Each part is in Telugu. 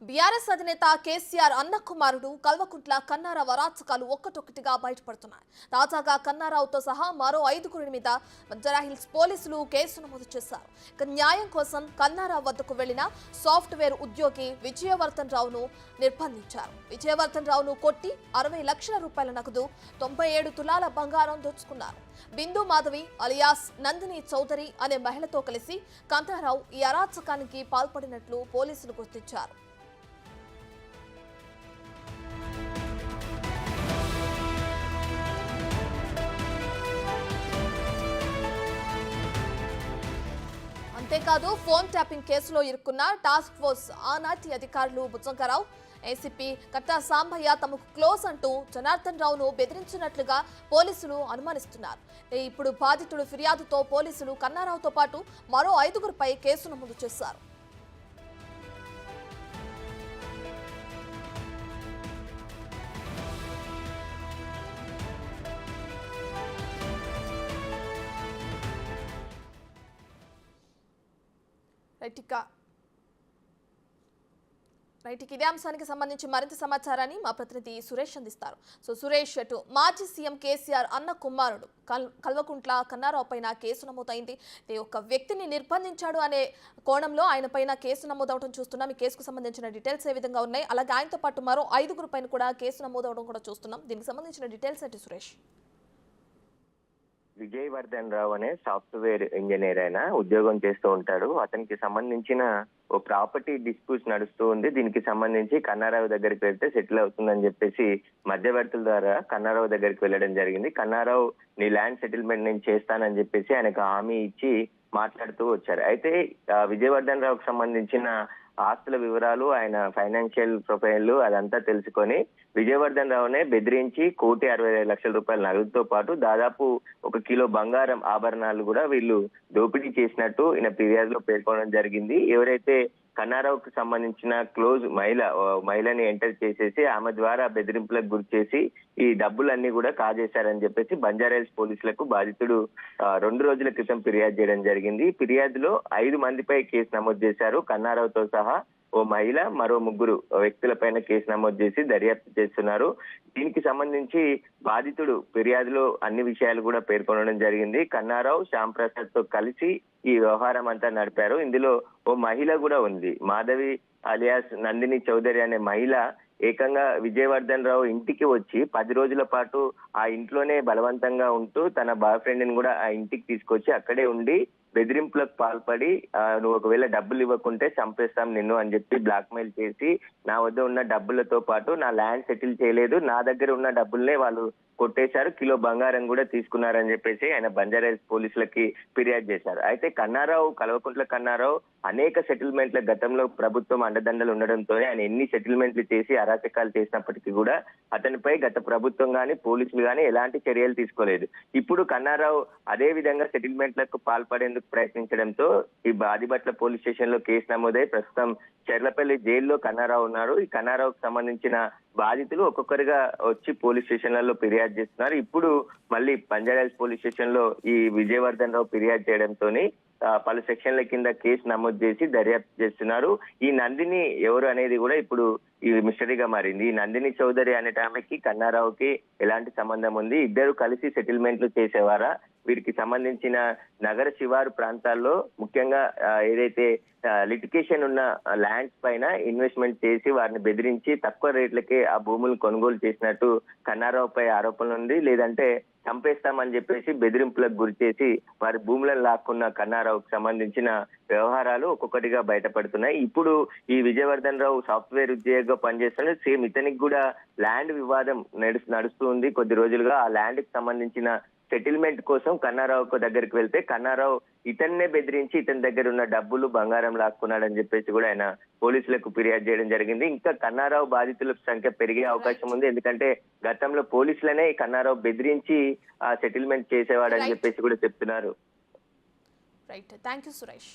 బీఆర్ఎస్ అధినేత కేసీఆర్ అన్న కుమారుడు కల్వకుంట్ల కన్నారావు అరాచకాలు ఒక్కటొక్కటిగా బయటపడుతున్నాయి. తాజాగా కన్నారావుతో సహా మరో 5గురి మీద బంజారాహిల్స్ పోలీసులు కేసు నమోదు చేశారు. ఇక న్యాయం కోసం కన్నారావు వద్దకు వెళ్లిన సాఫ్ట్వేర్ ఉద్యోగి విజయవర్ధన్ రావును నిర్బంధించారు. విజయవర్ధన్ రావును కొట్టి 60 లక్షల రూపాయల నగదు, 97 తులాల బంగారం దోచుకున్నారు. బిందు మాధవి అలియాస్ నందిని చౌదరి అనే మహిళతో కలిసి కన్నారావు ఈ అరాచకానికి పాల్పడినట్లు పోలీసులు గుర్తించారు. అంతేకాదు ఫోన్ ట్యాపింగ్ కేసులో ఇరుక్కున్న టాస్క్ ఫోర్స్ ఆనాటి అధికారులు బుజ్జంగారావు, ఏసీపీ కట్టా సాంబయ్య తమకు క్లోజ్ అంటూ జనార్దన్ రావును బెదిరించినట్లుగా పోలీసులు అనుమానిస్తున్నారు. ఇప్పుడు బాధితుడు ఫిర్యాదుతో పోలీసులు కన్నారావుతో పాటు మరో 5గురిపై కేసు నమోదు చేశారు. ఇదే అంశానికి సంబంధించి మరింత సమాచారాన్ని మా ప్రతినిధి సురేష్ అందిస్తారు. సురేష్, అటు మాజీ సీఎం కేసీఆర్ అన్న కుమారుడు కల్వకుంట్ల కన్నారావు పైన కేసు నమోదైంది. ఒక వ్యక్తిని నిర్బంధించాడు అనే కోణంలో ఆయన పైన కేసు నమోదవడం చూస్తున్నాం. ఈ కేసుకు సంబంధించిన డీటెయిల్స్ ఏ విధంగా ఉన్నాయి? అలాగే ఆయనతో పాటు మరో 5గురి పైన కూడా కేసు నమోదవడం కూడా చూస్తున్నాం. దీనికి సంబంధించిన డీటెయిల్స్ ఏంటి సురేష్? విజయవర్ధన్ రావు అనే సాఫ్ట్వేర్ ఇంజనీర్ అయినా ఉద్యోగం చేస్తూ ఉంటాడు. అతనికి సంబంధించిన ఓ ప్రాపర్టీ డిస్ప్యూట్ నడుస్తూ ఉంది. దీనికి సంబంధించి కన్నారావు దగ్గరికి వెళ్తే సెటిల్ అవుతుందని చెప్పేసి మధ్యవర్తుల ద్వారా కన్నారావు దగ్గరికి వెళ్ళడం జరిగింది. కన్నారావు నీ ల్యాండ్ సెటిల్మెంట్ నేను చేస్తానని చెప్పేసి ఆయనకు హామీ ఇచ్చి మాట్లాడుతూ వచ్చారు. అయితే విజయవర్ధన్ రావుకు సంబంధించిన ఆస్తుల వివరాలు, ఆయన ఫైనాన్షియల్ ప్రొఫైల్ అదంతా తెలుసుకొని విజయవర్ధన్ రావునే బెదిరించి 1,65,00,000 రూపాయల నగదుతో పాటు దాదాపు 1 కిలో బంగారం ఆభరణాలు కూడా వీళ్ళు దోపిడీ చేసినట్టు ఈయన ఫిర్యాదులో పేర్కొనడం జరిగింది. ఎవరైతే కన్నారావుకు సంబంధించిన క్లోజ్ మహిళని ఎంటర్ చేసేసి ఆమె ద్వారా బెదిరింపులకు గురి చేసి ఈ డబ్బులన్నీ కూడా కాజేశారని చెప్పేసి బంజారాహిల్స్ పోలీసులకు బాధితుడు 2 రోజుల క్రితం ఫిర్యాదు చేయడం జరిగింది. ఫిర్యాదులో 5 మందిపై కేసు నమోదు చేశారు. కన్నారావుతో సహా ఓ మహిళ, మరో 3 వ్యక్తులపైన కేసు నమోదు చేసి దర్యాప్తు చేస్తున్నారు. దీనికి సంబంధించి బాధితుడు ఫిర్యాదులో అన్ని విషయాలు కూడా పేర్కొనడం జరిగింది. కన్నారావు శ్యామ్ ప్రసాద్ తో కలిసి ఈ వ్యవహారం అంతా నడిపారు. ఇందులో ఓ మహిళ కూడా ఉంది. మాధవి అలియాస్ నందిని చౌదరి అనే మహిళ ఏకంగా విజయవర్ధన్ రావు ఇంటికి వచ్చి 10 రోజుల పాటు ఆ ఇంట్లోనే బలవంతంగా ఉంటూ తన బాయ్ ఫ్రెండ్ ని కూడా ఆ ఇంటికి తీసుకొచ్చి అక్కడే ఉండి బెదిరింపులకు పాల్పడి నువ్వు ఒకవేళ డబ్బులు ఇవ్వకుంటే చంపేస్తాం నిన్ను అని చెప్పి బ్లాక్ మెయిల్ చేసి నా వద్ద ఉన్న డబ్బులతో పాటు నా ల్యాండ్ సెటిల్ చేయలేదు, నా దగ్గర ఉన్న డబ్బుల్నే వాళ్ళు కొట్టేశారు, కిలో బంగారం కూడా తీసుకున్నారని చెప్పేసి ఆయన బంజారాహిల్స్ పోలీసులకి ఫిర్యాదు చేశారు. అయితే కల్వకుంట్ల కన్నారావు అనేక సెటిల్మెంట్ల గతంలో ప్రభుత్వం అండదండలు ఉండడంతో ఆయన ఎన్ని సెటిల్మెంట్లు చేసి అరాచకాలు చేసినప్పటికీ కూడా అతనిపై గత ప్రభుత్వం గానీ పోలీసులు గానీ ఎలాంటి చర్యలు తీసుకోలేదు. ఇప్పుడు కన్నారావు అదే విధంగా సెటిల్మెంట్లకు పాల్పడేందుకు ప్రయత్నించడంతో ఈ బాదిబట్ల పోలీస్ స్టేషన్ లో కేసు నమోదై ప్రస్తుతం చెర్లపల్లి జైల్లో కన్నారావు ఉన్నారు. ఈ కన్నారావుకు సంబంధించిన బాధితులు ఒక్కొక్కరిగా వచ్చి పోలీస్ స్టేషన్లలో ఫిర్యాదు చేస్తున్నారు. ఇప్పుడు మళ్ళీ బంజారాహిల్స్ పోలీస్ స్టేషన్ లో ఈ విజయవర్ధన్ రావు ఫిర్యాదు చేయడంతో పలు సెక్షన్ల కింద కేసు నమోదు చేసి దర్యాప్తు చేస్తున్నారు. ఈ నందిని ఎవరు అనేది కూడా ఇప్పుడు ఈ మిస్టరీగా మారింది. ఈ నందిని చౌదరి అనే ఆమెకి కన్నారావుకి ఎలాంటి సంబంధం ఉంది? ఇద్దరు కలిసి సెటిల్మెంట్లు చేసేవారా? వీరికి సంబంధించిన నగర శివారు ప్రాంతాల్లో ముఖ్యంగా ఏదైతే లిటికేషన్ ఉన్న ల్యాండ్స్ పైన ఇన్వెస్ట్మెంట్ చేసి వారిని బెదిరించి తక్కువ రేట్లకే ఆ భూములను కొనుగోలు చేసినట్టు కన్నారావుపై ఆరోపణలు ఉంది. లేదంటే చంపేస్తామని చెప్పేసి బెదిరింపులకు గురి చేసి వారి భూములను లాక్కున్న కన్నారావుకు సంబంధించిన వ్యవహారాలు ఒక్కొక్కటిగా బయటపడుతున్నాయి. ఇప్పుడు ఈ విజయవర్ధన్ రావు సాఫ్ట్వేర్ ఉద్యోగిగా పనిచేస్తున్న సేమ్ ఇతనికి కూడా ల్యాండ్ వివాదం నడుస్తూ ఉంది కొద్ది రోజులుగా. ఆ ల్యాండ్ కి సంబంధించిన సెటిల్మెంట్ కోసం కన్నారావు దగ్గరికి వెళ్తే కన్నారావు ఇతన్నే బెదిరించి ఇతని దగ్గర ఉన్న డబ్బులు బంగారం లాక్కున్నాడని చెప్పేసి కూడా ఆయన పోలీసులకు ఫిర్యాదు చేయడం జరిగింది. ఇంకా కన్నారావు బాధితుల సంఖ్య పెరిగే అవకాశం ఉంది. ఎందుకంటే గతంలో పోలీసులనే కన్నారావు బెదిరించి ఆ సెటిల్మెంట్ చేసేవాడని చెప్పేసి కూడా చెప్తున్నారు. Right, thank you Suresh.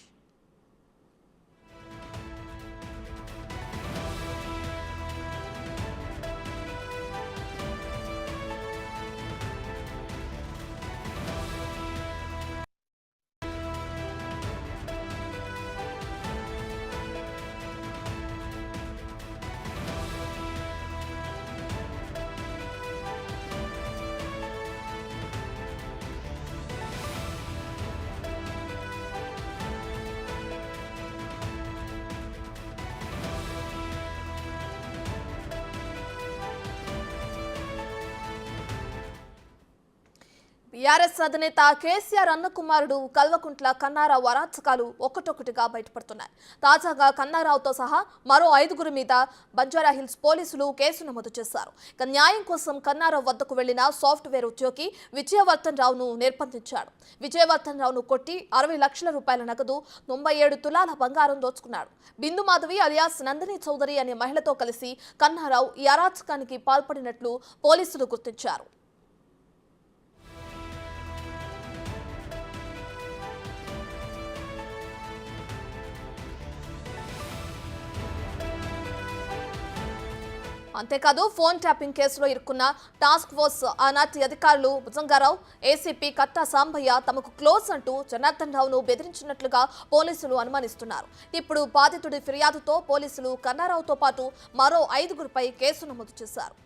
టీఆర్ఎస్ అధినేత కేసీఆర్ అన్న కుమారుడు కల్వకుంట్ల కన్నారావు అరాచకాలు ఒక్కటొక్కటిగా బయటపడుతున్నాయి. తాజాగా కన్నారావుతో సహా మరో 5గురి మీద బంజారాహిల్స్ పోలీసులు కేసు నమోదు చేశారు. ఇక న్యాయం కోసం కన్నారావు వద్దకు వెళ్లిన సాఫ్ట్వేర్ ఉద్యోగి విజయవర్ధన్ రావును నిర్బంధించాడు. విజయవర్ధన్ రావును కొట్టి 60 లక్షల రూపాయల నగదు, 97 తులాల బంగారం దోచుకున్నాడు. బిందు మాధవి అలియాస్ నందిని చౌదరి అనే మహిళతో కలిసి కన్నారావు ఈ అరాచకానికి పాల్పడినట్లు పోలీసులు గుర్తించారు. అంతేకాదు ఫోన్ ట్యాపింగ్ కేసులో ఇరుక్కున్న టాస్క్ ఫోర్స్ ఆనాటి అధికారులు భుజంగారావు, ఏసీపీ కట్టా సాంబయ్య తమకు క్లోజ్ అంటూ జనార్దన్ రావును బెదిరించినట్లుగా పోలీసులు అనుమానిస్తున్నారు. ఇప్పుడు బాధితుడి ఫిర్యాదుతో పోలీసులు కన్నారావుతో పాటు మరో 5గురిపై కేసు నమోదు చేశారు.